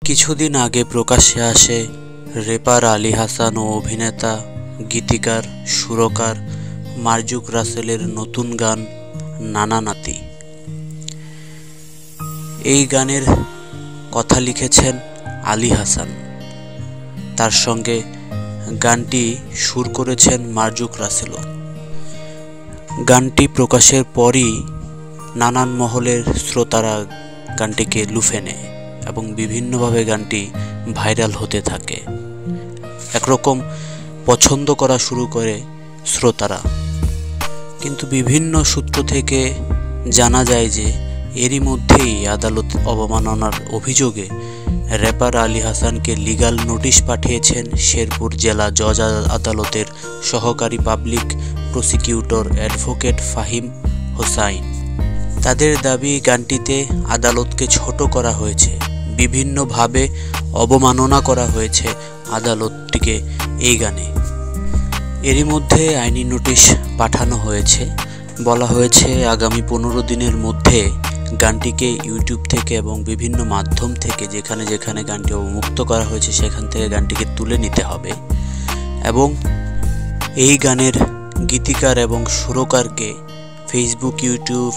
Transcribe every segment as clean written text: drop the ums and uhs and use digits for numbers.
কিছুদিন আগে প্রকাশ্যে আসে রেপার আলী হাসান ও অভিনেতা, গীতিকার, সুরকার মারজুক রাসেলের নতুন গান নানা নাতি। এই গানের কথা লিখেছেন আলী হাসান, তার সঙ্গে গানটি সুর করেছেন মারজুক রাসেলও। গানটি প্রকাশের পরই নানান মহলের শ্রোতারা গানটিকে লুফে নেয় এবং বিভিন্নভাবে গানটি ভাইরাল হতে থাকে। একরকম পছন্দ করা শুরু করে শ্রোতারা। কিন্তু বিভিন্ন সূত্র থেকে জানা যায় যে এরই মধ্যেই আদালত অবমাননার অভিযোগে র্যাপার আলী হাসানকে লিগ্যাল নোটিশ পাঠিয়েছেন শেরপুর জেলা জজ আদালতের সহকারী public prosecutor advocate Fahim Hossain. তাদের দাবি, গানটিতে আদালতকে ছোট করা হয়েছে, বিভিন্নভাবে অবমাননা করা হয়েছে আদালতটিকে এই গানে। এরই মধ্যে আইনি নোটিশ পাঠানো হয়েছে। বলা হয়েছে আগামী 15 দিনের মধ্যে গানটিকে ইউটিউব থেকে এবং বিভিন্ন মাধ্যম থেকে যেখানে যেখানে গানটি অবমুক্ত করা হয়েছে সেখান থেকে গানটিকে তুলে নিতে হবে এবং এই গানের গীতিকার এবং সুরকারকে ফেসবুক, ইউটিউব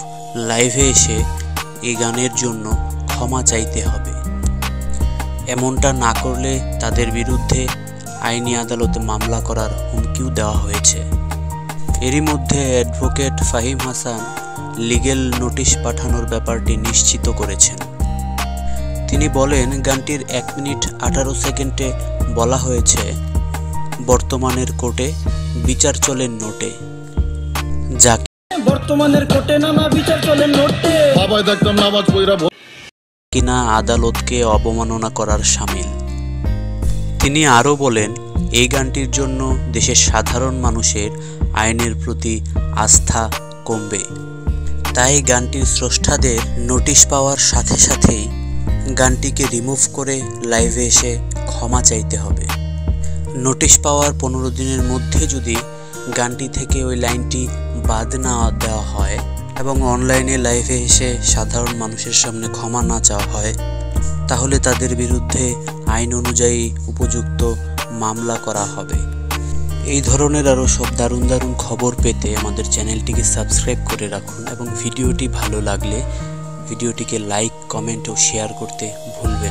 লাইভে এসে এই গানের জন্য ক্ষমা চাইতে হবে। এমনটা না করলে তাদের বিরুদ্ধে আইনি আদালতে মামলা করার হুমকিও দেওয়া হয়েছে। এরই মধ্যে advocate Fahim Hasan legal notice পাঠানোর ব্যাপারটি নিশ্চিত করেছেন। তিনি বলেন, গানটির 1 মিনিট 18 সেকেন্ডে বলা হয়েছে, বর্তমানের কোর্টে বিচার চলে নোটে, যা বর্তমানের কোর্টে নানা বিচার চলে নোটে, বাবাই দেখতাম নামাজ পড়া কিনা আদালতকে অবমাননা করার শামিল। তিনি আরও বলেন, এই গানটির জন্য দেশের সাধারণ মানুষের আইনের প্রতি আস্থা কমবে। তাই গানটির স্রষ্টাদের নোটিশ পাওয়ার সাথে সাথেই গানটিকে রিমুভ করে লাইভে এসে ক্ষমা চাইতে হবে। নোটিশ পাওয়ার 15 দিনের মধ্যে যদি গানটি থেকে ওই লাইনটি বাদ না দেওয়া হয় এবং অনলাইনে লাইভে এসে সাধারণ মানুষের সামনে ক্ষমা না চাওয়া হয়, তাহলে তাদের বিরুদ্ধে আইন অনুযায়ী উপযুক্ত মামলা করা হবে। এই ধরনের আরও সব দারুণ দারুণ খবর পেতে আমাদের চ্যানেলটিকে সাবস্ক্রাইব করে রাখুন এবং ভিডিওটি ভালো লাগলে ভিডিওটিকে লাইক, কমেন্ট ও শেয়ার করতে ভুলবেন না।